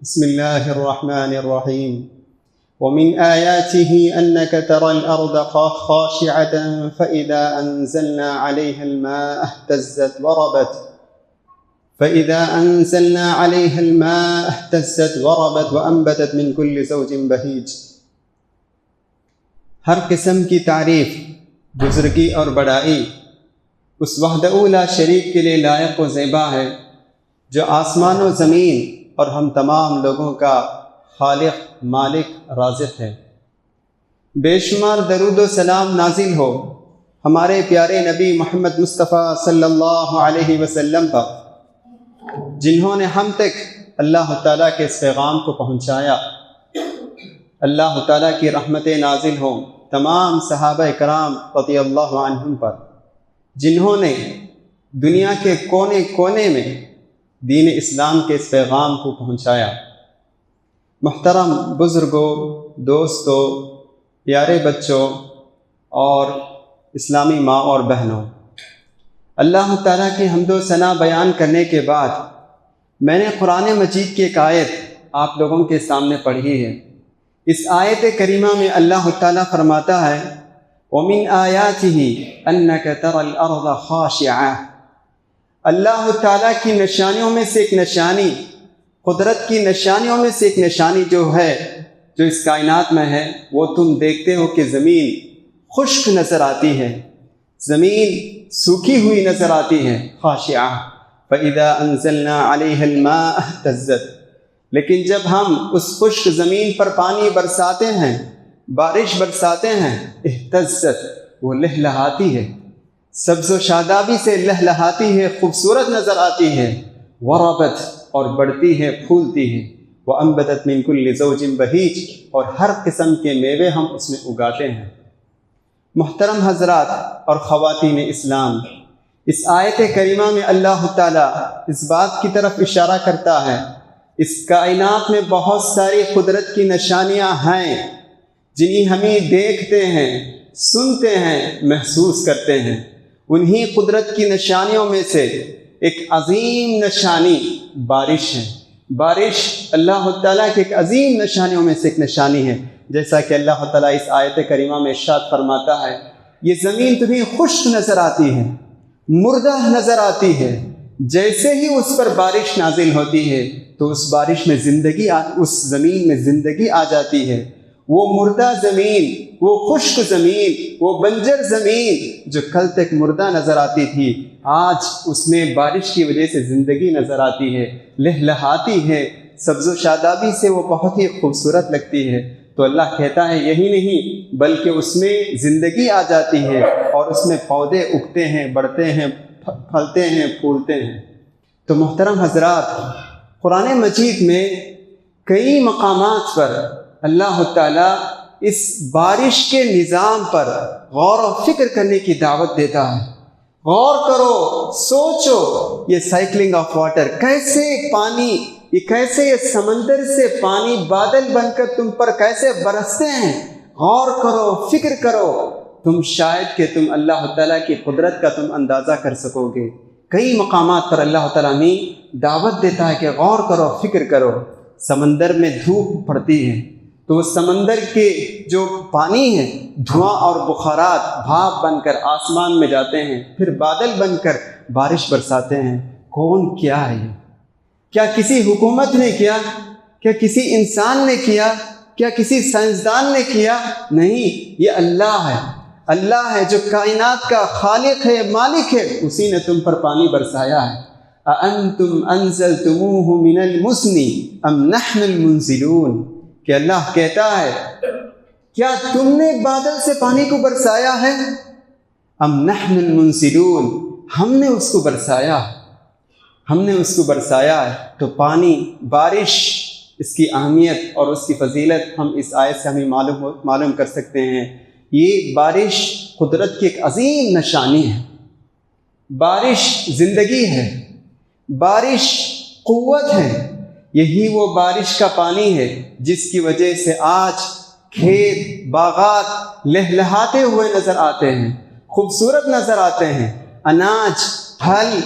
بسم الله الرحمن الرحيم ومن آياته أنك ترى الأرض خاشعة فإذا أنزلنا عليها الماء اهتزت وربت وأنبتت من كل زوج بهيج۔ ہر قسم کی تعریف، بزرگی اور بڑائی اس وحدہ لا شریک کے لیے لائق و زیبا ہے جو آسمان و زمین اور ہم تمام لوگوں کا خالق، مالک، رازق ہے۔ بے شمار درود و سلام نازل ہو ہمارے پیارے نبی محمد مصطفیٰ صلی اللہ علیہ وسلم پر، جنہوں نے ہم تک اللہ تعالیٰ کے اس پیغام کو پہنچایا۔ اللہ تعالیٰ کی رحمتیں نازل ہوں تمام صحابہ کرام رضی اللہ عنہم پر، جنہوں نے دنیا کے کونے کونے میں دین اسلام کے اس پیغام کو پہنچایا۔ محترم بزرگوں، دوستوں، پیارے بچوں اور اسلامی ماں اور بہنوں، اللہ تعالیٰ کی حمد و ثنا بیان کرنے کے بعد میں نے قرآن مجید کی ایک آیت آپ لوگوں کے سامنے پڑھی ہے۔ اس آیت کریمہ میں اللہ تعالیٰ فرماتا ہے وَمِنْ آيَاتِهِ أَنَّكَ تَرَى الْأَرْضَ خَاشِعَةً۔ اللہ تعالیٰ کی نشانیوں میں سے ایک نشانی، قدرت کی نشانیوں میں سے ایک نشانی جو ہے، جو اس کائنات میں ہے، وہ تم دیکھتے ہو کہ زمین خشک نظر آتی ہے، زمین سوکھی ہوئی نظر آتی ہے، خاشعہ۔ فَإِذَا أَنزَلْنَا عَلَيْهَا الْمَاءَ اهْتَزَّتْ، لیکن جب ہم اس خشک زمین پر پانی برساتے ہیں، بارش برساتے ہیں، اہتزت، وہ لہلہاتی ہے، سبز و شادابی سے لہلہاتی ہے، خوبصورت نظر آتی ہے، وربت، اور بڑھتی ہے، پھولتی ہے، وَأَنبَتَتْ مِن كُلِّ زَوْجٍ بَهِيجٍ، اور ہر قسم کے میوے ہم اس میں اگاتے ہیں۔ محترم حضرات اور خواتین اسلام، اس آیت کریمہ میں اللہ تعالیٰ اس بات کی طرف اشارہ کرتا ہے، اس کائنات میں بہت ساری قدرت کی نشانیاں ہیں جنہیں ہمیں دیکھتے ہیں، سنتے ہیں، محسوس کرتے ہیں۔ انہی قدرت کی نشانیوں میں سے ایک عظیم نشانی بارش ہے۔ بارش اللہ تعالیٰ کی ایک عظیم نشانیوں میں سے ایک نشانی ہے، جیسا کہ اللہ تعالیٰ اس آیت کریمہ میں ارشاد فرماتا ہے، یہ زمین تمہیں خشک نظر آتی ہے، مردہ نظر آتی ہے، جیسے ہی اس پر بارش نازل ہوتی ہے تو اس بارش میں زندگی اس زمین میں زندگی آ جاتی ہے۔ وہ مردہ زمین، وہ خشک زمین، وہ بنجر زمین جو کل تک مردہ نظر آتی تھی، آج اس میں بارش کی وجہ سے زندگی نظر آتی ہے، لہلہاتی ہے، سبز و شادابی سے وہ بہت ہی خوبصورت لگتی ہے۔ تو اللہ کہتا ہے یہی نہیں بلکہ اس میں زندگی آ جاتی ہے اور اس میں پودے اگتے ہیں، بڑھتے ہیں، پھلتے ہیں، پھولتے ہیں۔ تو محترم حضرات، قرآن مجید میں کئی مقامات پر اللہ تعالیٰ اس بارش کے نظام پر غور و فکر کرنے کی دعوت دیتا ہے۔ غور کرو، سوچو، یہ سائیکلنگ آف واٹر، کیسے پانی، یہ کیسے یہ سمندر سے پانی بادل بن کر تم پر کیسے برستے ہیں۔ غور کرو، فکر کرو، تم شاید کہ تم اللہ تعالیٰ کی قدرت کا تم اندازہ کر سکو گے۔ کئی مقامات پر اللہ تعالیٰ نے دعوت دیتا ہے کہ غور کرو، فکر کرو۔ سمندر میں دھوپ پڑتی ہے تو وہ سمندر کے جو پانی ہے، دھواں اور بخارات بھاپ بن کر آسمان میں جاتے ہیں، پھر بادل بن کر بارش برساتے ہیں۔ کون کیا ہے یہ؟ کیا کسی حکومت نے کیا؟ کیا کسی انسان نے کیا؟ کیا کسی سائنسدان نے کیا؟ نہیں، یہ اللہ ہے۔ اللہ ہے جو کائنات کا خالق ہے، مالک ہے، اسی نے تم پر پانی برسایا ہے۔ أَأَنْتُمْ أَنزَلْتُمُوهُ مِنَ الْمُزْنِ أَمْ نَحْنُ الْمُنزِلُونَ، کہ اللہ کہتا ہے کیا تم نے بادل سے پانی کو برسایا ہے؟ أَمْ نَحْنُ الْمُنزِلُونَ، ہم نے اس کو برسایا ہے، ہم نے اس کو برسایا ہے۔ تو پانی، بارش، اس کی اہمیت اور اس کی فضیلت ہم اس آیت سے ہمیں معلوم کر سکتے ہیں۔ یہ بارش قدرت کی ایک عظیم نشانی ہے۔ بارش زندگی ہے، بارش قوت ہے۔ یہی وہ بارش کا پانی ہے جس کی وجہ سے آج کھیت، باغات لہلہاتے ہوئے نظر آتے ہیں، خوبصورت نظر آتے ہیں۔ اناج، پھل،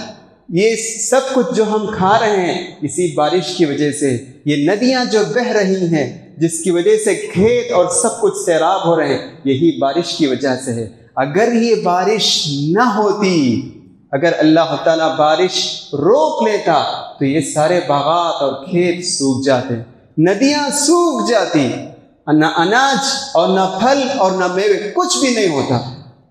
یہ سب کچھ جو ہم کھا رہے ہیں اسی بارش کی وجہ سے، یہ ندیاں جو بہہ رہی ہیں جس کی وجہ سے کھیت اور سب کچھ سیراب ہو رہے ہیں، یہی بارش کی وجہ سے ہے۔ اگر یہ بارش نہ ہوتی، اگر اللہ تعالیٰ بارش روک لیتا تو یہ سارے باغات اور کھیت سوکھ جاتے، ندیاں سوکھ جاتی، نہ اناج اور نہ پھل اور نہ میوے، کچھ بھی نہیں ہوتا،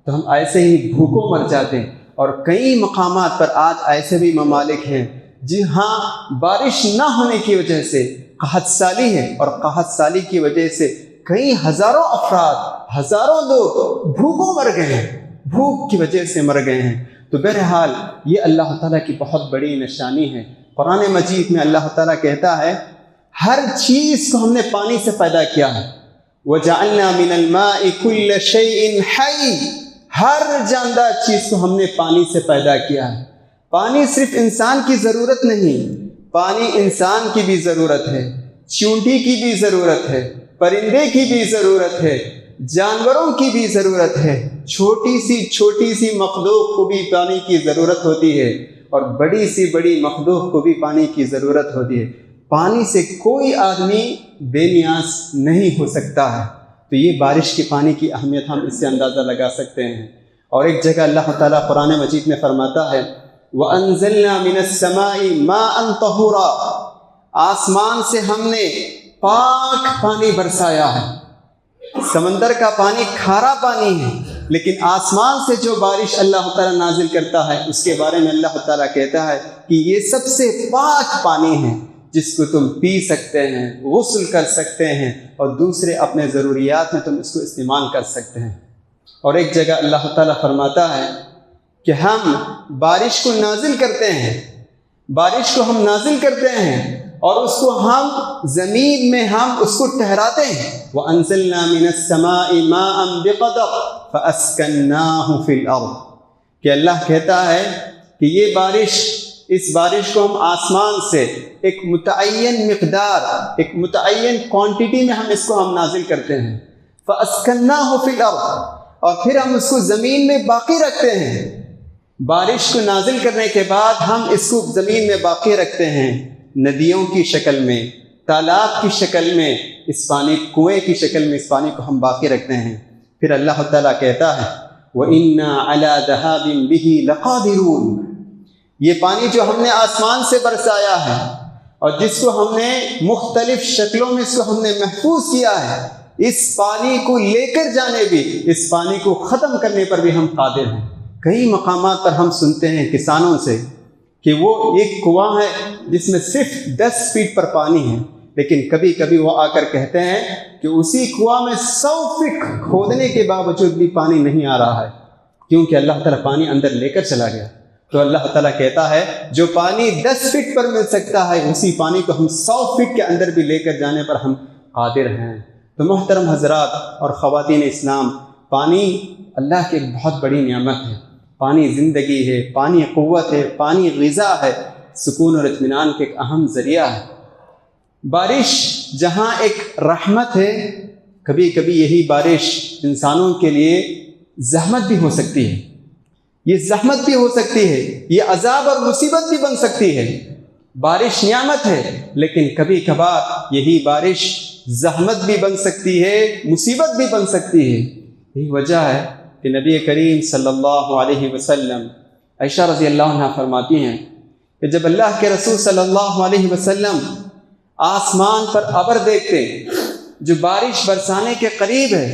تو ہم ایسے ہی بھوکوں مر جاتے۔ اور کئی مقامات پر آج ایسے بھی ممالک ہیں جہاں بارش نہ ہونے کی وجہ سے قحط سالی ہے، اور قحط سالی کی وجہ سے کئی ہزاروں افراد، ہزاروں لوگ بھوکوں مر گئے ہیں، بھوک کی وجہ سے مر گئے ہیں۔ تو بہرحال یہ اللہ تعالیٰ کی بہت بڑی نشانی ہے۔ قرآن مجید میں اللہ تعالیٰ کہتا ہے ہر چیز کو ہم نے پانی سے پیدا کیا ہے، وَجَعَلْنَا مِنَ الْمَاءِ كُلَّ شَيْءٍ حَيٍّ، ہر جاندار چیز کو ہم نے پانی سے پیدا کیا ہے۔ پانی صرف انسان کی ضرورت نہیں، پانی انسان کی بھی ضرورت ہے، چیونٹی کی بھی ضرورت ہے، پرندے کی بھی ضرورت ہے، جانوروں کی بھی ضرورت ہے، چھوٹی سی مخلوق کو بھی پانی کی ضرورت ہوتی ہے، اور بڑی سی بڑی مخلوق کو بھی پانی کی ضرورت ہوتی ہے۔ پانی سے کوئی آدمی بے نیاز نہیں ہو سکتا ہے۔ تو یہ بارش کے پانی کی اہمیت ہم اس سے اندازہ لگا سکتے ہیں۔ اور ایک جگہ اللہ تعالیٰ قرآن مجید میں فرماتا ہے وَأَنزَلْنَا مِنَ السَّمَاءِ مَاءً طَهُورًا، آسمان سے ہم نے پاک پانی برسایا ہے۔ سمندر کا پانی کھارا پانی ہے، لیکن آسمان سے جو بارش اللہ تعالیٰ نازل کرتا ہے اس کے بارے میں اللہ تعالیٰ کہتا ہے کہ یہ سب سے پاک پانی ہے جس کو تم پی سکتے ہیں، غسل کر سکتے ہیں، اور دوسرے اپنے ضروریات میں تم اس کو استعمال کر سکتے ہیں۔ اور ایک جگہ اللہ تعالیٰ فرماتا ہے کہ ہم بارش کو نازل کرتے ہیں، بارش کو ہم نازل کرتے ہیں اور اس کو ہم زمین میں ہم اس کو ٹھہراتے ہیں۔ وَأَنزَلْنَا مِنَ السَّمَاءِ مَاءً بِقَدَرٍ فَأَسْكَنَّاهُ فِي الْأَرْضِ، کہ اللہ کہتا ہے کہ یہ بارش، اس بارش کو ہم آسمان سے ایک متعین مقدار، ایک متعین کوانٹٹی میں ہم اس کو ہم نازل کرتے ہیں۔ فَأَسْكَنَّاهُ فِي الْأَرْضِ، اور پھر ہم اس کو زمین میں باقی رکھتے ہیں۔ بارش کو نازل کرنے کے بعد ہم اس کو زمین میں باقی رکھتے ہیں، ندیوں کی شکل میں، تالاب کی شکل میں، اس پانی، کنویں کی شکل میں اس پانی کو ہم باقی رکھتے ہیں۔ پھر اللہ تعالیٰ کہتا ہے وَإِنَّا عَلَىٰ ذَهَابٍ بِهِ لَقَادِرُونَ، یہ پانی جو ہم نے آسمان سے برسایا ہے اور جس کو ہم نے مختلف شکلوں میں اس کو ہم نے محفوظ کیا ہے، اس پانی کو لے کر جانے بھی، اس پانی کو ختم کرنے پر بھی ہم قادر ہیں۔ کئی مقامات پر ہم سنتے ہیں کسانوں سے کہ وہ ایک کنواں ہے جس میں صرف 10 فٹ پر پانی ہے، لیکن کبھی کبھی وہ آ کر کہتے ہیں کہ اسی کنواں میں 100 فٹ کھودنے کے باوجود بھی پانی نہیں آ رہا ہے، کیونکہ اللہ تعالیٰ پانی اندر لے کر چلا گیا۔ تو اللہ تعالیٰ کہتا ہے جو پانی 10 فٹ پر مل سکتا ہے اسی پانی کو ہم 100 فٹ کے اندر بھی لے کر جانے پر ہم قادر ہیں۔ تو محترم حضرات اور خواتین اسلام، پانی اللہ کی ایک بہت بڑی نعمت ہے۔ پانی زندگی ہے، پانی قوت ہے، پانی غذا ہے، سکون اور اطمینان کے ایک اہم ذریعہ ہے۔ بارش جہاں ایک رحمت ہے، کبھی کبھی یہی بارش انسانوں کے لیے زحمت بھی ہو سکتی ہے، یہ زحمت بھی ہو سکتی ہے، یہ عذاب اور مصیبت بھی بن سکتی ہے۔ بارش نعمت ہے، لیکن کبھی کبھار یہی بارش زحمت بھی بن سکتی ہے، مصیبت بھی بن سکتی ہے۔ یہی وجہ ہے کہ نبی کریم صلی اللہ علیہ وسلم، عائشہ رضی اللہ عنہ فرماتی ہیں کہ جب اللہ کے رسول صلی اللہ علیہ وسلم آسمان پر ابر دیکھتے جو بارش برسانے کے قریب ہے،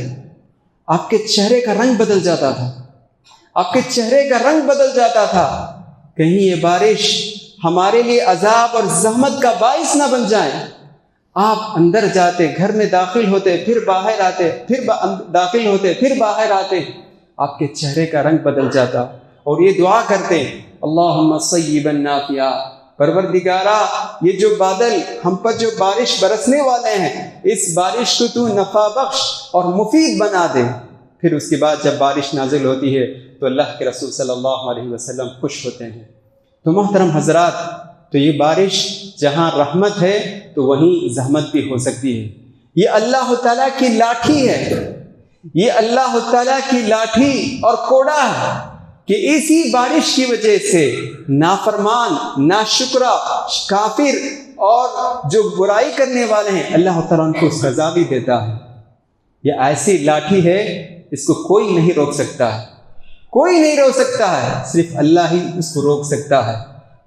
آپ کے چہرے کا رنگ بدل جاتا تھا، آپ کے چہرے کا رنگ بدل جاتا تھا، کہیں یہ بارش ہمارے لیے عذاب اور زحمت کا باعث نہ بن جائے۔ آپ اندر جاتے، گھر میں داخل ہوتے، پھر باہر آتے، پھر داخل ہوتے، پھر باہر آتے، آپ کے چہرے کا رنگ بدل جاتا اور یہ دعا کرتے اللہم صیبا نافعا، پروردگارا یہ جو بادل ہم پر جو بارش برسنے والے ہیں اس بارش کو تو نفع بخش اور مفید بنا دے۔ پھر اس کے بعد جب بارش نازل ہوتی ہے تو اللہ کے رسول صلی اللہ علیہ وسلم خوش ہوتے ہیں۔ تو محترم حضرات، تو یہ بارش جہاں رحمت ہے تو وہیں زحمت بھی ہو سکتی ہے۔ یہ اللہ تعالیٰ کی لاٹھی ہے، یہ اللہ تعالیٰ کی لاٹھی اور کوڑا ہے۔ کہ اسی بارش کی وجہ سے نافرمان، ناشکرا، کافر اور جو برائی کرنے والے ہیں اللہ تعالیٰ ان کو سزا بھی دیتا ہے۔ یہ ایسی لاٹھی ہے، اس کو کوئی نہیں روک سکتا ہے، کوئی نہیں روک سکتا ہے، صرف اللہ ہی اس کو روک سکتا ہے۔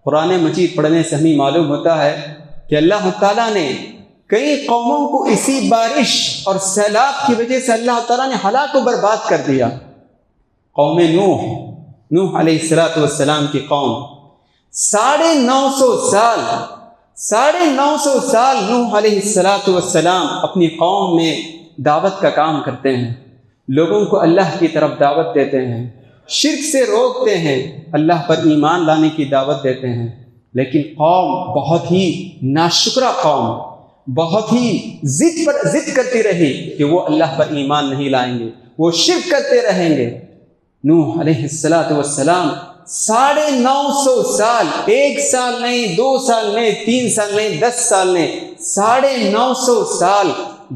قرآن مجید پڑھنے سے ہمیں معلوم ہوتا ہے کہ اللہ تعالیٰ نے کئی قوموں کو اسی بارش اور سیلاب کی وجہ سے اللہ تعالیٰ نے ہلاک و برباد کر دیا۔ قوم نوح علیہ السلام کی قوم 950 سال نوح علیہ السلام اپنی قوم میں دعوت کا کام کرتے ہیں، لوگوں کو اللہ کی طرف دعوت دیتے ہیں، شرک سے روکتے ہیں، اللہ پر ایمان لانے کی دعوت دیتے ہیں، لیکن قوم بہت ہی ناشکرا قوم بہت ہی ضد کرتی رہی کہ وہ اللہ پر ایمان نہیں لائیں گے، وہ شرک کرتے رہیں گے۔ نوح علیہ السلام 950 سال، 1 سال نہیں، 2 سال نہیں، 3 سال نہیں، 10 سال نہیں، 950 سال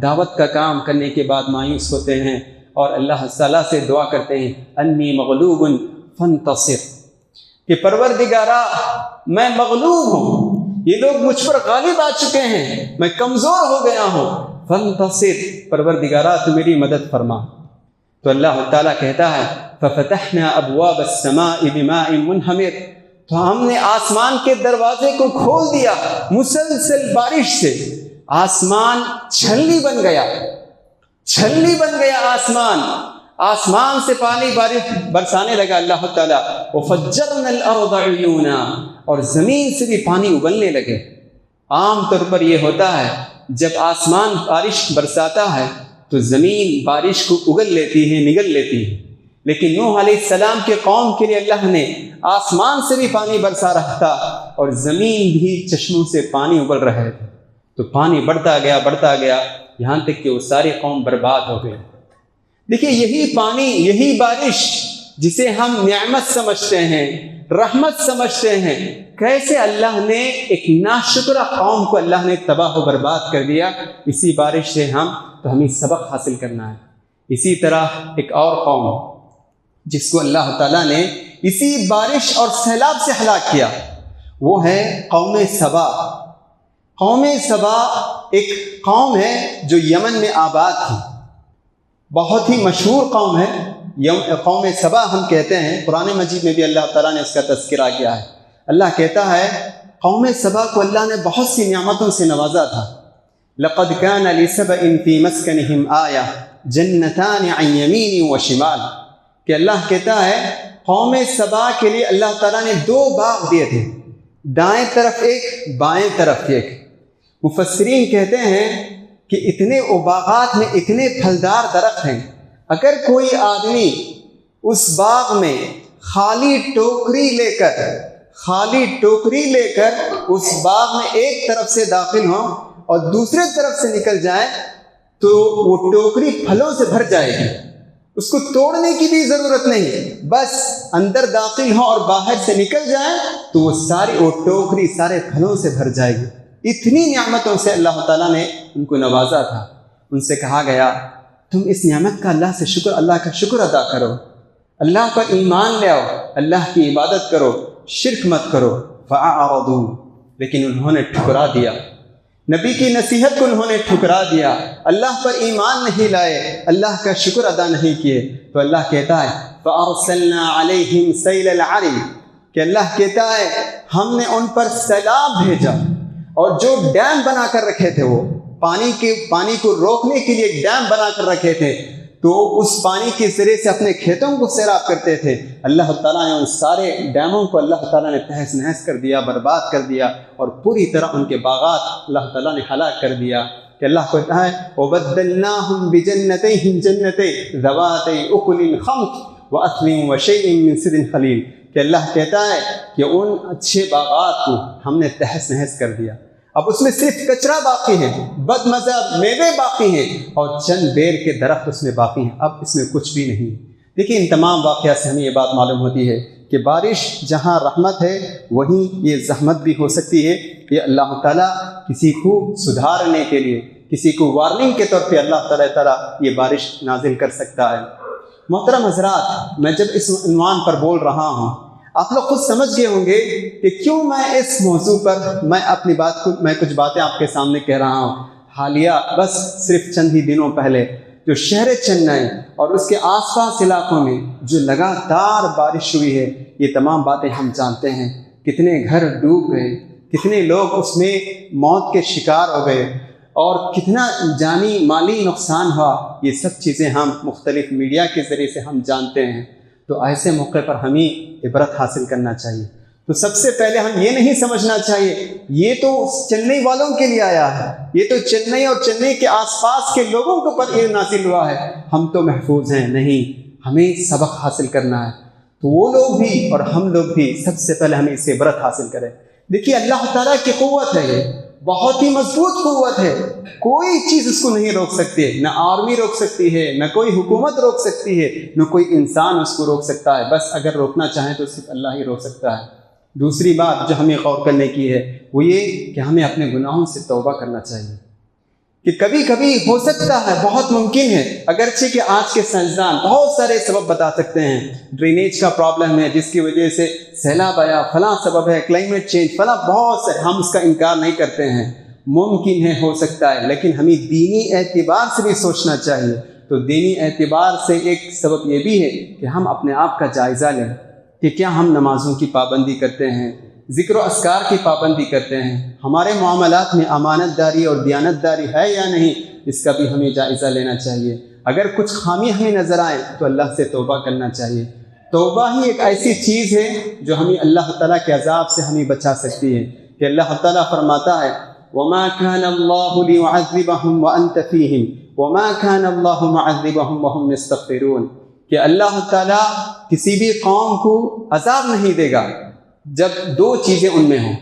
دعوت کا کام کرنے کے بعد مایوس ہوتے ہیں اور اللہ تعالیٰ سے دعا کرتے ہیں انی مغلوب فانتصر، کہ پروردگارا میں مغلوب ہوں، یہ لوگ مجھ پر غالب آ چکے ہیں، میں کمزور ہو گیا ہوں، فانتصر، پروردگارا تو میری مدد فرما۔ تو اللہ تعالیٰ کہتا ہے ففتحنا ابواب السماء بماء منہمر، تو ہم نے آسمان کے دروازے کو کھول دیا مسلسل بارش سے، آسمان چھلنی بن گیا آسمان سے پانی بارش برسانے لگا اللہ تعالیٰ، وفجرنا الارض عیونا، اور زمین سے بھی پانی ابلنے لگے۔ عام طور پر یہ ہوتا ہے جب آسمان بارش برساتا ہے تو زمین بارش کو اگل لیتی ہے، نگل لیتی ہے، لیکن نوح علیہ السلام کے قوم کے لیے اللہ نے آسمان سے بھی پانی برسا رہا تھا اور زمین بھی چشموں سے پانی ابل رہے تھے، تو پانی بڑھتا گیا یہاں تک کہ وہ ساری قوم برباد ہو گئے۔ دیکھیے یہی پانی، یہی بارش جسے ہم نعمت سمجھتے ہیں، رحمت سمجھتے ہیں، کیسے اللہ نے ایک ناشکرہ قوم کو اللہ نے تباہ و برباد کر دیا۔ اسی بارش سے ہمیں سبق حاصل کرنا ہے۔ اسی طرح ایک اور قوم جس کو اللہ تعالیٰ نے اسی بارش اور سیلاب سے ہلاک کیا، وہ ہے قوم سبا۔ قوم سبا ایک قوم ہے جو یمن میں آباد تھی، بہت ہی مشہور قوم ہے، قوم سبا ہم کہتے ہیں۔ قرآن مجید میں بھی اللہ تعالیٰ نے اس کا تذکرہ کیا ہے۔ اللہ کہتا ہے قوم سبا کو اللہ نے بہت سی نعمتوں سے نوازا تھا۔ لقد كان لسبأ في مسكنهم آية جنتان عن يمين وشمال، کہ اللہ کہتا ہے قوم سبا کے لیے اللہ تعالیٰ نے 2 باغ دیے تھے، دائیں طرف ایک، بائیں طرف ایک۔ مفسرین کہتے ہیں کہ اتنے باغات میں اتنے پھلدار درخت ہیں، اگر کوئی آدمی اس باغ میں خالی ٹوکری لے کر اس باغ میں ایک طرف سے داخل ہو اور دوسرے طرف سے نکل جائے تو وہ ٹوکری پھلوں سے بھر جائے گی، اس کو توڑنے کی بھی ضرورت نہیں، بس اندر داخل ہو اور باہر سے نکل جائے تو وہ ٹوکری سارے پھلوں سے بھر جائے گی۔ اتنی نعمتوں سے اللہ تعالیٰ نے ان کو نوازا تھا۔ ان سے کہا گیا تم اس نعمت کا اللہ کا شکر ادا کرو، اللہ پر ایمان لے آؤ، اللہ کی عبادت کرو، شرک مت کرو۔ فَأَعْرَضُوا، لیکن انہوں نے ٹھکرا دیا، نبی کی نصیحت کو انہوں نے ٹھکرا دیا، اللہ پر ایمان نہیں لائے، اللہ کا شکر ادا نہیں کیے۔ تو اللہ کہتا ہے فَأَرْسَلْنَا عَلَيْهِمْ سَيْلَ الْعَرِمِ، کہ اللہ کہتا ہے ہم نے ان پر سیلاب بھیجا، اور جو ڈیم بنا کر رکھے تھے، وہ پانی کو روکنے کے لیے ایک ڈیم بنا کر رکھے تھے، تو اس پانی کے ذریعے سے اپنے کھیتوں کو سیراب کرتے تھے۔ اللہ تعالیٰ نے ان سارے ڈیموں کو اللہ تعالیٰ نے تہس نہس کر دیا، برباد کر دیا، اور پوری طرح ان کے باغات اللہ تعالیٰ نے ہلاک کر دیا۔ کہ اللہ کو کہتا ہے وَبَدَّلْنَاهُمْ بِجَنَّتَيْهِمْ جَنَّتَيْنِ ذَوَاتَيْ أُكُلٍ خَمْطٍ وَأَثْلٍ وَشَيْءٍ مِّن صِدْرٍ خَلِيلٍ، کہ اللہ کہتا ہے کہ ان اچھے باغات کو ہم نے تہس نہس کر دیا، اب اس میں صرف کچرا باقی ہے، بد مزہ میوے باقی ہیں، اور چند بیر کے درخت اس میں باقی ہیں، اب اس میں کچھ بھی نہیں۔ دیکھیں ان تمام واقعات سے ہمیں یہ بات معلوم ہوتی ہے کہ بارش جہاں رحمت ہے وہیں یہ زحمت بھی ہو سکتی ہے۔ یہ اللہ تعالیٰ کسی کو سدھارنے کے لیے، کسی کو وارننگ کے طور پہ اللہ تعالیٰ یہ بارش نازل کر سکتا ہے۔ محترم حضرات، میں جب اس عنوان پر بول رہا ہوں آپ لوگ خود سمجھ گئے ہوں گے کہ کیوں میں اس موضوع پر میں کچھ باتیں آپ کے سامنے کہہ رہا ہوں۔ حالیہ بس صرف چند ہی دنوں پہلے جو شہر چنئی اور اس کے آس پاس علاقوں میں جو لگاتار بارش ہوئی ہے، یہ تمام باتیں ہم جانتے ہیں۔ کتنے گھر ڈوب گئے، کتنے لوگ اس میں موت کے شکار ہو گئے اور کتنا جانی مالی نقصان ہوا، یہ سب چیزیں ہم مختلف میڈیا کے ذریعے سے ہم جانتے ہیں۔ تو ایسے موقع پر ہمیں عبرت حاصل کرنا چاہیے۔ تو سب سے پہلے ہم یہ نہیں سمجھنا چاہیے یہ تو چنئی والوں کے لیے آیا ہے، یہ تو چنئی اور چنئی کے آس پاس کے لوگوں کے اوپر یہ نازل ہوا ہے، ہم تو محفوظ ہیں۔ نہیں، ہمیں سبق حاصل کرنا ہے۔ تو وہ لوگ بھی اور ہم لوگ بھی سب سے پہلے ہمیں اس سے عبرت حاصل کریں۔ دیکھیے اللہ تعالیٰ کی قوت ہے، یہ بہت ہی مضبوط قوت ہے، کوئی چیز اس کو نہیں روک سکتی ہے، نہ آرمی روک سکتی ہے، نہ کوئی حکومت روک سکتی ہے، نہ کوئی انسان اس کو روک سکتا ہے۔ بس اگر روکنا چاہیں تو صرف اللہ ہی روک سکتا ہے۔ دوسری بات جو ہمیں غور کرنے کی ہے وہ یہ کہ ہمیں اپنے گناہوں سے توبہ کرنا چاہیے، کہ کبھی کبھی ہو سکتا ہے، بہت ممکن ہے، اگرچہ کہ آج کے سائنسدان بہت سارے سبب بتا سکتے ہیں، ڈرینیج کا پرابلم ہے جس کی وجہ سے سیلاب آیا، فلاں سبب ہے، کلائمیٹ چینج، فلاں بہت سے، ہم اس کا انکار نہیں کرتے ہیں، ممکن ہے، ہو سکتا ہے، لیکن ہمیں دینی اعتبار سے بھی سوچنا چاہیے۔ تو دینی اعتبار سے ایک سبب یہ بھی ہے کہ ہم اپنے آپ کا جائزہ لیں کہ کیا ہم نمازوں کی پابندی کرتے ہیں، ذکر و اذکار کی پابندی کرتے ہیں، ہمارے معاملات میں امانت داری اور دیانت داری ہے یا نہیں، اس کا بھی ہمیں جائزہ لینا چاہیے۔ اگر کچھ خامی ہمیں نظر آئے تو اللہ سے توبہ کرنا چاہیے۔ توبہ ہی ایک ایسی چیز ہے جو ہمیں اللہ تعالیٰ کے عذاب سے ہمیں بچا سکتی ہے، کہ اللہ تعالیٰ فرماتا ہے وَمَا كَانَ اللَّهُ لِيُعَذِّبَهُمْ وَأَنْتَ فِيهِمْ وَمَا كَانَ اللَّهُ مُعَذِّبَهُمْ وَهُمْ يَسْتَغْفِرُونَ، کہ اللہ تعالیٰ کسی بھی قوم کو عذاب نہیں دے گا جب دو چیزیں ان میں ہوں،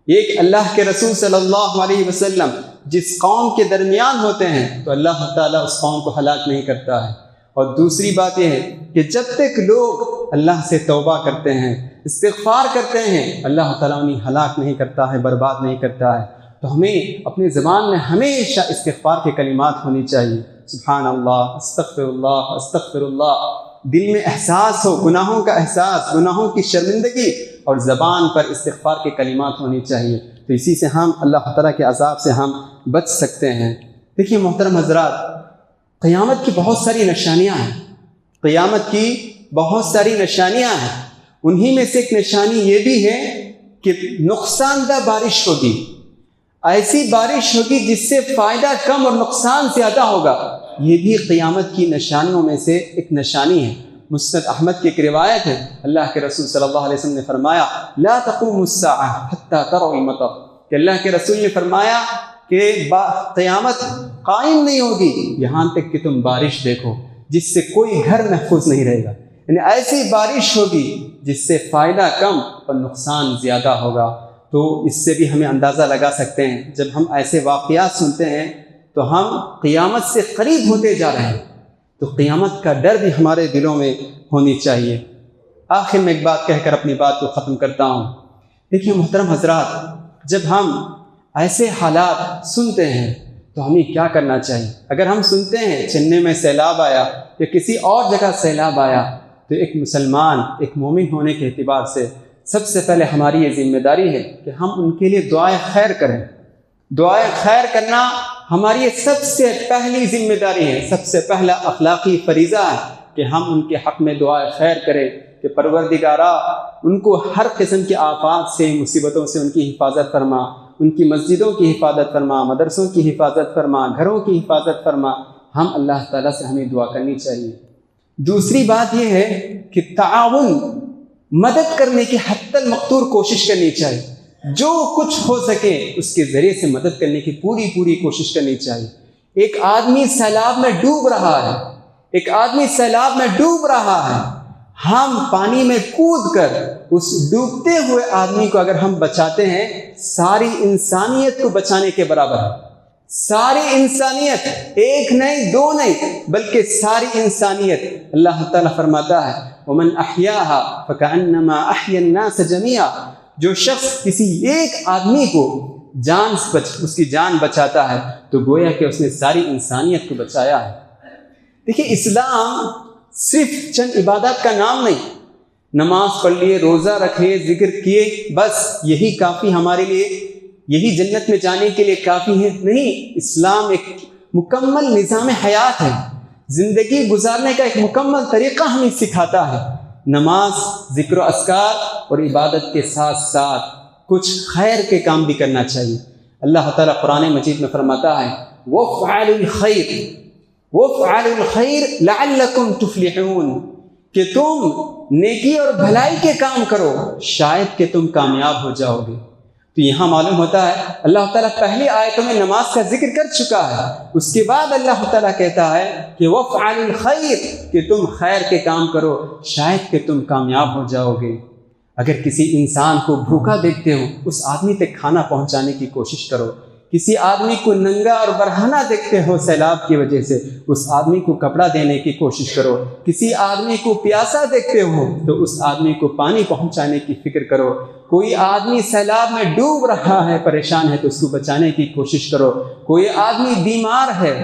ایک اللہ کے رسول صلی اللہ علیہ وسلم جس قوم کے درمیان ہوتے ہیں تو اللہ تعالیٰ اس قوم کو ہلاک نہیں کرتا ہے، اور دوسری بات یہ ہے کہ جب تک لوگ اللہ سے توبہ کرتے ہیں، استغفار کرتے ہیں، اللہ تعالیٰ انہیں ہلاک نہیں کرتا ہے، برباد نہیں کرتا ہے۔ تو ہمیں اپنی زبان میں ہمیشہ استغفار کے کلمات ہونی چاہیے، سبحان اللہ، استغفر اللہ، استغفر اللہ، دل میں احساس ہو، گناہوں کا احساس، گناہوں کی شرمندگی، اور زبان پر استغفار کے کلمات ہونی چاہیے۔ تو اسی سے ہم اللہ تعالیٰ کے عذاب سے ہم بچ سکتے ہیں۔ دیکھیے محترم حضرات، قیامت کی بہت ساری نشانیاں ہیں، قیامت کی بہت ساری نشانیاں ہیں، انہی میں سے ایک نشانی یہ بھی ہے کہ نقصان دہ بارش ہوگی، ایسی بارش ہوگی جس سے فائدہ کم اور نقصان زیادہ ہوگا، یہ بھی قیامت کی نشانیوں میں سے ایک نشانی ہے۔ مسند احمد کی ایک روایت ہے، اللہ کے رسول صلی اللہ علیہ وسلم نے فرمایا لا تقوم الساعہ حتی تروا المطر، کہ اللہ کے رسول نے فرمایا کہ قیامت قائم نہیں ہوگی یہاں تک کہ تم بارش دیکھو، جس سے کوئی گھر محفوظ نہیں رہے گا، یعنی ایسی بارش ہوگی جس سے فائدہ کم اور نقصان زیادہ ہوگا۔ تو اس سے بھی ہمیں اندازہ لگا سکتے ہیں، جب ہم ایسے واقعات سنتے ہیں تو ہم قیامت سے قریب ہوتے جا رہے ہیں، تو قیامت کا ڈر بھی ہمارے دلوں میں ہونی چاہیے۔ آخر میں ایک بات کہہ کر اپنی بات کو ختم کرتا ہوں۔ دیکھیے محترم حضرات، جب ہم ایسے حالات سنتے ہیں تو ہمیں کیا کرنا چاہیے؟ اگر ہم سنتے ہیں چنئی میں سیلاب آیا یا کسی اور جگہ سیلاب آیا، تو ایک مسلمان، ایک مومن ہونے کے اعتبار سے سب سے پہلے ہماری یہ ذمہ داری ہے کہ ہم ان کے لیے دعائے خیر کریں۔ دعائے خیر کرنا ہماری یہ سب سے پہلی ذمہ داری ہے، سب سے پہلا اخلاقی فریضہ ہے کہ ہم ان کے حق میں دعائے خیر کریں کہ پروردگارا ان کو ہر قسم کے آفات سے، مصیبتوں سے ان کی حفاظت فرما، ان کی مسجدوں کی حفاظت فرما، مدرسوں کی حفاظت فرما، گھروں کی حفاظت فرما۔ ہم اللہ تعالیٰ سے ہمیں دعا کرنی چاہیے۔ دوسری بات یہ ہے کہ تعاون، مدد کرنے کی حتی المقدور کوشش کرنی چاہیے، جو کچھ ہو سکے اس کے ذریعے سے مدد کرنے کی پوری کوشش کرنی چاہیے۔ ایک آدمی سیلاب میں ڈوب رہا ہے، ایک آدمی سیلاب میں ڈوب رہا ہے، ہم پانی میں کود کر اس ڈوبتے ہوئے آدمی کو اگر ہم بچاتے ہیں، ساری انسانیت کو بچانے کے برابر ہے۔ ساری انسانیت، ایک نہیں، دو نہیں، بلکہ ساری انسانیت۔ اللہ تعالیٰ فرماتا ہے وَمَنْ أَحْيَاهَا فَكَأَنَّمَا أَحْيَا النَّاسَ جَمِيعًا، جو شخص کسی ایک آدمی کو اس کی جان بچاتا ہے تو گویا کہ اس نے ساری انسانیت کو بچایا ہے۔ دیکھیے اسلام صرف چند عبادات کا نام نہیں، نماز پڑھ لیے، روزہ رکھے، ذکر کیے، بس یہی کافی ہمارے لیے، یہی جنت میں جانے کے لیے کافی ہے؟ نہیں، اسلام ایک مکمل نظام حیات ہے، زندگی گزارنے کا ایک مکمل طریقہ ہمیں سکھاتا ہے۔ نماز، ذکر و اذکار اور عبادت کے ساتھ ساتھ کچھ خیر کے کام بھی کرنا چاہیے۔ اللہ تعالیٰ قرآن مجید میں فرماتا ہے وَافْعَلُوا الْخَيْرَ وَافْعَلُوا الْخَيْرَ لَعَلَّكُمْ تُفْلِحُونَ، کہ تم نیکی اور بھلائی کے کام کرو شاید کہ تم کامیاب ہو جاؤ گے۔ تو یہاں معلوم ہوتا ہے اللہ تعالیٰ پہلی آیتوں میں نماز کا ذکر کر چکا ہے، اس کے بعد اللہ تعالیٰ کہتا ہے کہ وَافْعَلُوا الْخَيْرَ، کہ تم خیر کے کام کرو شاید کہ تم کامیاب ہو جاؤ گے۔ اگر کسی انسان کو بھوکا دیکھتے ہو، اس آدمی تک کھانا پہنچانے کی کوشش کرو۔ کسی آدمی کو ننگا اور برہنہ دیکھتے ہو سیلاب کی وجہ سے، اس آدمی کو کپڑا دینے کی کوشش کرو۔ کسی آدمی کو پیاسا دیکھتے ہو تو اس آدمی کو پانی پہنچانے کی فکر کرو۔ کوئی آدمی سیلاب میں ڈوب رہا ہے، پریشان ہے، تو اس کو بچانے کی کوشش کرو۔ کوئی آدمی بیمار ہے،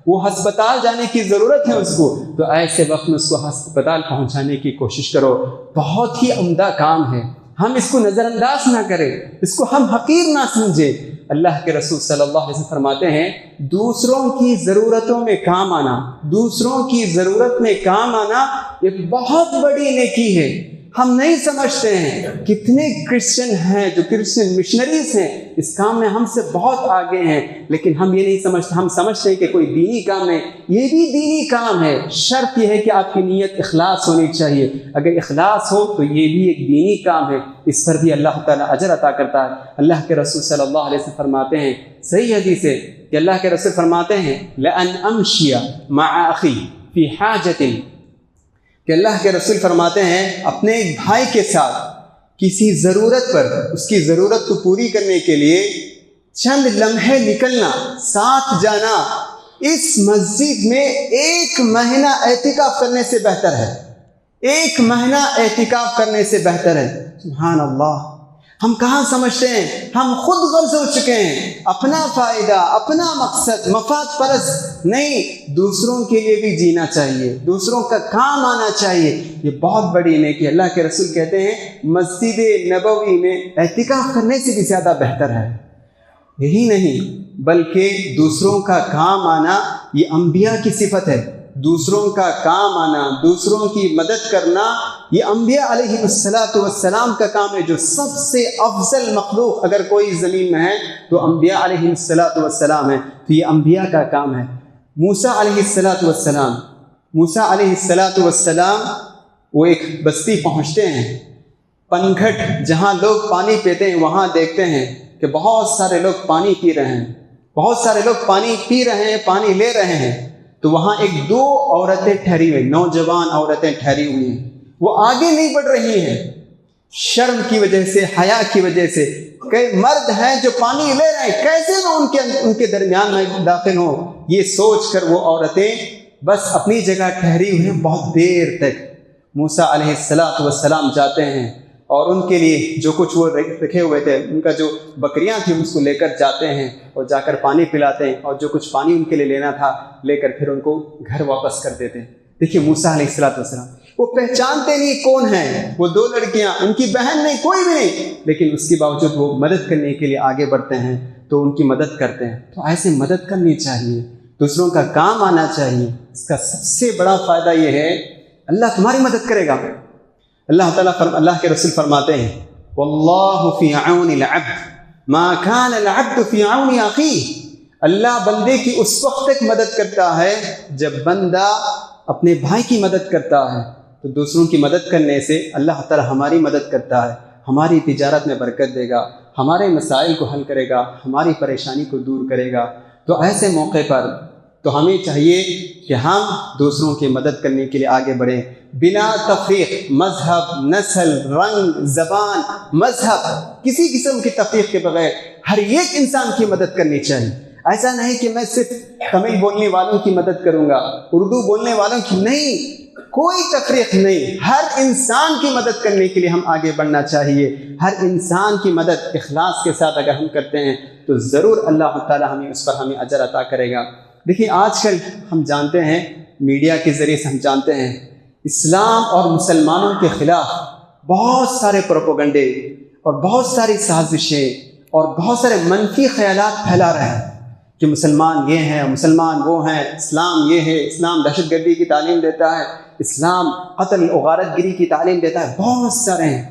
وہ ہسپتال جانے کی ضرورت ہے اس کو، تو ایسے وقت میں اس کو ہسپتال پہنچانے کی کوشش کرو۔ بہت ہی عمدہ کام ہے، ہم اس کو نظر انداز نہ کریں، اس کو ہم حقیر نہ سمجھیں۔ اللہ کے رسول صلی اللہ علیہ وسلم فرماتے ہیں دوسروں کی ضرورتوں میں کام آنا، دوسروں کی ضرورت میں کام آنا ایک بہت بڑی نیکی ہے۔ ہم نہیں سمجھتے ہیں کتنے کرسچن ہیں جو کرسچن مشنریز ہیں، اس کام میں ہم سے بہت آگے ہیں، لیکن ہم یہ نہیں سمجھتے، ہم سمجھتے ہیں کہ کوئی دینی کام ہے۔ یہ بھی دینی کام ہے، شرط یہ ہے کہ آپ کی نیت اخلاص ہونی چاہیے۔ اگر اخلاص ہو تو یہ بھی ایک دینی کام ہے، اس پر بھی اللہ تعالیٰ اجر عطا کرتا ہے۔ اللہ کے رسول صلی اللہ علیہ وسلم فرماتے ہیں، صحیح حدیث ہے کہ اللہ کے رسول فرماتے ہیں لَأَنْ أَمْشِيَ مَعَ أَخِي فِي حَاجَةٍ، کہ اللہ کے رسول فرماتے ہیں اپنے ایک بھائی کے ساتھ کسی ضرورت پر، اس کی ضرورت کو پوری کرنے کے لیے چند لمحے نکلنا، ساتھ جانا، اس مسجد میں 1 مہینہ اعتکاف کرنے سے بہتر ہے، 1 مہینہ اعتکاف کرنے سے بہتر ہے۔ سبحان اللہ، ہم کہاں سمجھتے ہیں، ہم خود غرض ہو چکے ہیں، اپنا فائدہ، اپنا مقصد، مفاد پرست نہیں، دوسروں کے لیے بھی جینا چاہیے، دوسروں کا کام آنا چاہیے۔ یہ بہت بڑی نیکی۔ اللہ کے رسول کہتے ہیں مسجد نبوی میں اعتکاف کرنے سے بھی زیادہ بہتر ہے۔ یہی نہیں بلکہ دوسروں کا کام آنا یہ انبیاء کی صفت ہے، دوسروں کا کام آنا، دوسروں کی مدد کرنا یہ انبیاء علیہ السلام کا کام ہے۔ جو سب سے افضل مخلوق اگر کوئی زمین میں ہے تو انبیاء علیہ السلام ہے، تو یہ انبیاء کا کام ہے۔ موسیٰ علیہ السلام وہ ایک بستی پہنچتے ہیں، پنگھٹ، جہاں لوگ پانی پیتے ہیں، وہاں دیکھتے ہیں کہ بہت سارے لوگ پانی پی رہے ہیں، بہت سارے لوگ پانی پی رہے ہیں، پانی لے رہے ہیں۔ تو وہاں 2 عورتیں ٹھہری ہوئی، نوجوان عورتیں ٹھہری ہوئی ہیں، وہ آگے نہیں بڑھ رہی ہیں، شرم کی وجہ سے، حیا کی وجہ سے۔ کئی مرد ہیں جو پانی لے رہے ہیں، کیسے میں ان کے درمیان میں داخل ہوں، یہ سوچ کر وہ عورتیں بس اپنی جگہ ٹھہری ہوئی ہیں بہت دیر تک۔ موسیٰ علیہ السلام جاتے ہیں اور ان کے لیے جو کچھ وہ رکھے ہوئے تھے، ان کا جو بکریاں تھیں اس کو لے کر جاتے ہیں اور جا کر پانی پلاتے ہیں، اور جو کچھ پانی ان کے لیے لینا تھا لے کر پھر ان کو گھر واپس کر دیتے ہیں۔ دیکھیے موسیٰ علیہ السلام وہ پہچانتے نہیں کون ہیں، وہ 2 لڑکیاں، ان کی بہن نہیں، کوئی بھی نہیں، لیکن اس کے باوجود وہ مدد کرنے کے لیے آگے بڑھتے ہیں، تو ان کی مدد کرتے ہیں۔ تو ایسے مدد کرنی چاہیے، دوسروں کا کام آنا چاہیے۔ اس کا سب سے بڑا فائدہ یہ ہے اللہ تمہاری مدد کرے گا۔ اللہ کے رسول فرماتے ہیں واللہ فی عون العبد ما کان العبد فی عون اخیہ، اللہ بندے کی اس وقت تک مدد کرتا ہے جب بندہ اپنے بھائی کی مدد کرتا ہے۔ تو دوسروں کی مدد کرنے سے اللہ تعالی ہماری مدد کرتا ہے، ہماری تجارت میں برکت دے گا، ہمارے مسائل کو حل کرے گا، ہماری پریشانی کو دور کرے گا۔ تو ایسے موقع پر تو ہمیں چاہیے کہ ہم دوسروں کی مدد کرنے کے لیے آگے بڑھیں، بنا تفریق، مذہب، نسل، رنگ، زبان، مذہب، کسی قسم کی تفریق کے بغیر ہر ایک انسان کی مدد کرنی چاہیے۔ ایسا نہیں کہ میں صرف تمل بولنے والوں کی مدد کروں گا، اردو بولنے والوں کی نہیں، کوئی تفریق نہیں، ہر انسان کی مدد کرنے کے لیے ہم آگے بڑھنا چاہیے۔ ہر انسان کی مدد اخلاص کے ساتھ اگر ہم کرتے ہیں تو ضرور اللہ تعالی اس پر اجر عطا کرے گا۔ دیکھیے آج کل ہم جانتے ہیں، میڈیا کے ذریعے سے ہم جانتے ہیں اسلام اور مسلمانوں کے خلاف بہت سارے پروپیگنڈے اور بہت ساری سازشیں اور بہت سارے منفی خیالات پھیلا رہے ہیں کہ مسلمان یہ ہیں، مسلمان وہ ہیں، اسلام یہ ہے، اسلام دہشت گردی کی تعلیم دیتا ہے، اسلام قتل و غارت گری کی تعلیم دیتا ہے، بہت سارے ہیں۔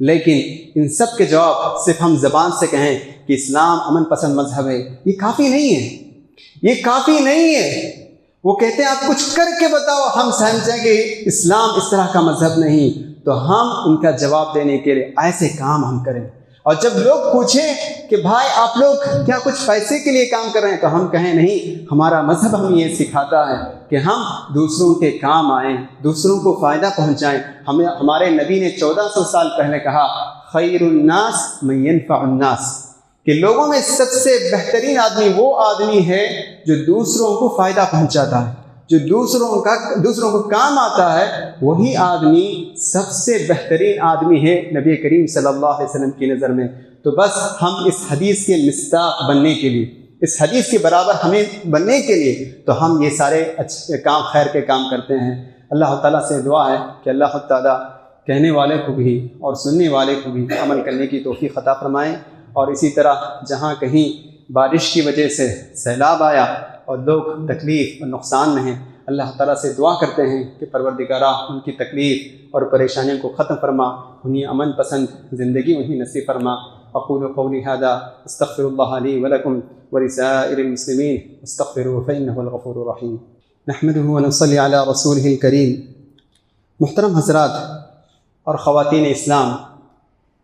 لیکن ان سب کے جواب صرف ہم زبان سے کہیں کہ اسلام امن پسند مذہب ہے، یہ کافی نہیں ہے، یہ کافی نہیں ہے۔ وہ کہتے ہیں آپ کچھ کر کے بتاؤ، ہم سمجھیں کہ اسلام اس طرح کا مذہب نہیں، تو ہم ان کا جواب دینے کے لیے ایسے کام ہم کریں۔ اور جب لوگ پوچھیں کہ بھائی آپ لوگ کیا کچھ پیسے کے لیے کام کر رہے ہیں، تو ہم کہیں نہیں، ہمارا مذہب ہمیں یہ سکھاتا ہے کہ ہم دوسروں کے کام آئیں، دوسروں کو فائدہ پہنچائیں۔ ہمارے نبی نے 1400 سال پہلے کہا خیر الناس من ينفع الناس، کہ لوگوں میں سب سے بہترین آدمی وہ آدمی ہے جو دوسروں کو فائدہ پہنچاتا ہے، جو دوسروں کو کام آتا ہے، وہی آدمی سب سے بہترین آدمی ہے نبی کریم صلی اللہ علیہ وسلم کی نظر میں۔ تو بس ہم اس حدیث کے مصداق بننے کے لیے، اس حدیث کے برابر ہمیں بننے کے لیے تو ہم یہ سارے اچھے کام، خیر کے کام کرتے ہیں۔ اللہ تعالیٰ سے دعا ہے کہ اللہ تعالیٰ کہنے والے کو بھی اور سننے والے کو بھی عمل کرنے کی توفیق عطا فرمائیں۔ اور اسی طرح جہاں کہیں بارش کی وجہ سے سیلاب آیا اور لوگ تکلیف اور نقصان میں ہیں، اللہ تعالیٰ سے دعا کرتے ہیں کہ پروردگارہ ان کی تکلیف اور پریشانیوں کو ختم فرما، انہیں امن پسند زندگی انہیں نصیب فرما۔ اقول قولی ھذا استغفر اللہ لی ولکم ولسائر المسلمین استغفروہ فإنہ الغفور الرحیم۔ نحمدہ ونصلی علی رسولہ الکریم۔ محترم حضرات اور خواتین اسلام،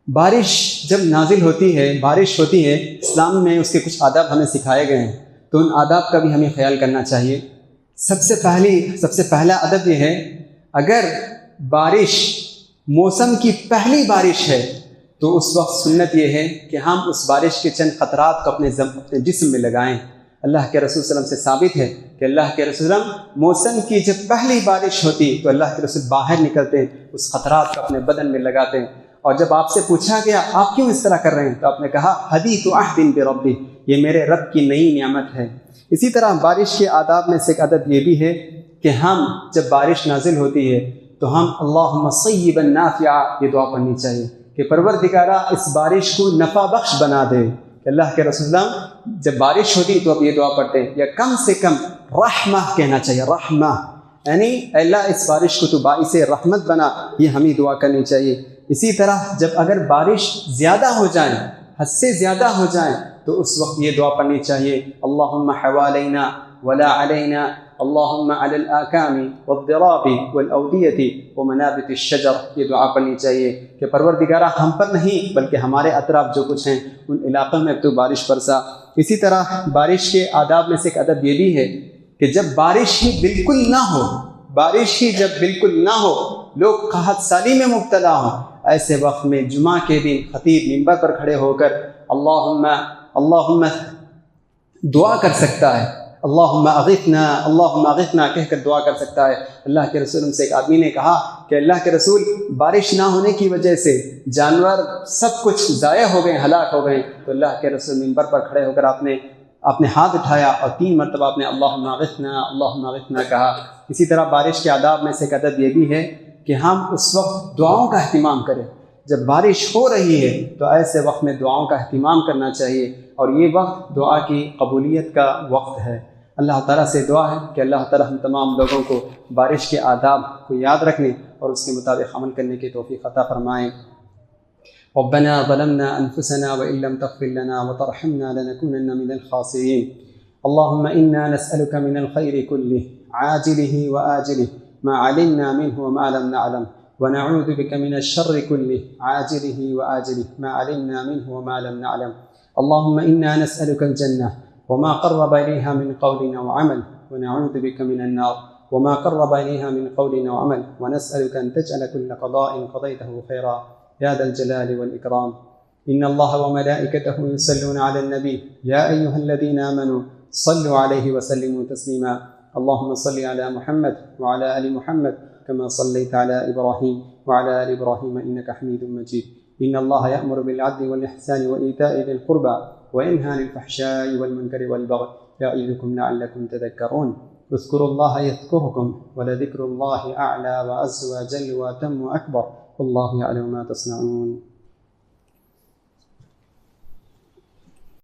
بارش جب نازل ہوتی ہے، بارش ہوتی ہے، اسلام میں اس کے کچھ آداب ہمیں سکھائے گئے ہیں، تو ان آداب کا بھی ہمیں خیال کرنا چاہیے۔ سب سے پہلا ادب یہ ہے، اگر بارش موسم کی پہلی بارش ہے تو اس وقت سنت یہ ہے کہ ہم اس بارش کے چند قطرات کو اپنے جسم میں لگائیں۔ اللہ کے رسول صلی اللہ علیہ وسلم سے ثابت ہے کہ اللہ کے رسول صلی اللہ علیہ وسلم موسم کی جب پہلی بارش ہوتی تو اللہ کے رسول باہر نکلتے ہیں، اس قطرات کو اپنے بدن میں لگاتے ہیں۔ اور جب آپ سے پوچھا گیا آپ کیوں اس طرح کر رہے ہیں، تو آپ نے کہا حدیث عہد بربی، یہ میرے رب کی نئی نعمت ہے۔ اسی طرح بارش کے آداب میں سے ایک ادب یہ بھی ہے کہ ہم جب بارش نازل ہوتی ہے تو ہم اللہم صیبا نافعا یہ دعا پڑھنی چاہیے کہ پروردگارہ اس بارش کو نفع بخش بنا دے۔ کہ اللہ کے رسول اللہ جب بارش ہوتی تو اب یہ دعا پڑھتے ہیں، یا کم سے کم رحمہ کہنا چاہیے، رحمہ یعنی اللہ اس بارش کو تو باعث رحمت بنا، یہ ہمیں دعا کرنی چاہیے۔ اسی طرح جب اگر بارش زیادہ ہو جائیں، حد سے زیادہ ہو جائیں، تو اس وقت یہ دعا پڑھنی چاہیے اللہم حوالینا ولا علینا اللہم علی الاکام والضراب والاودیۃ ومنابت الشجر، یہ دعا پڑھنی چاہیے کہ پروردگارہ ہم پر نہیں بلکہ ہمارے اطراف جو کچھ ہیں ان علاقوں میں تو بارش برسا۔ اسی طرح بارش کے آداب میں سے ایک ادب یہ بھی ہے کہ جب بارش ہی بالکل نہ ہو، بارش ہی جب بالکل نہ ہو، لوگ قحط سالی میں مبتلا ہوں، ایسے وقت میں جمعہ کے دن خطیب منبر پر کھڑے ہو کر اللہم دعا کر سکتا ہے، اللہم اغثنا کہہ کر دعا کر سکتا ہے۔ اللہ کے رسول سے ایک آدمی نے کہا کہ اللہ کے رسول بارش نہ ہونے کی وجہ سے جانور سب کچھ ضائع ہو گئے، ہلاک ہو گئے، تو اللہ کے رسول منبر پر کھڑے ہو کر آپ نے ہاتھ اٹھایا اور 3 مرتبہ آپ نے اللہم اغثنا کہا۔ اسی طرح بارش کے آداب میں سے ایک ادب یہ بھی ہے کہ ہم اس وقت دعاؤں کا اہتمام کریں۔ جب بارش ہو رہی ہے تو ایسے وقت میں دعاؤں کا اہتمام کرنا چاہیے، اور یہ وقت دعا کی قبولیت کا وقت ہے۔ اللہ تعالیٰ سے دعا ہے کہ اللہ تعالیٰ ہم تمام لوگوں کو بارش کے آداب کو یاد رکھنے اور اس کے مطابق عمل کرنے کی توفیق عطا فرمائیں۔ ربنا ظلمنا أنفسنا وإن لم تغفر لنا وترحمنا لنكونن من الخاسرين اللهم إنا نسألك من الخير كله عاجله وآجله ما علمنا منه وما لم نعلم ونعوذ بك من الشر كله عاجله وآجله ما علمنا منه وما لم نعلم اللهم إنا نسألك الجنة وما قرب إليها من قول أو عمل ونعوذ بك من النار وما قرب إليها من قول أو عمل ونسألك أن تجعل كل قضاء قضيته خيرا يا ذا الجلال والإكرام إن الله وملائكته يصلون على النبي يا أيها الذين آمنوا صلوا عليه وسلموا تسليما اللهم صل على محمد وعلى آل محمد كما صليت على إبراهيم وعلى آل إبراهيم إنك حميد مجيد إن الله يأمر بالعدل والإحسان وإيتاء ذي القربى وينهى عن الفحشاء والمنكر والبغي يعظكم لعلكم تذكرون اذكروا الله يذكركم ولذكر الله أعلى وأعز وجل وأتم وأكبر والله يعلم ما تصنعون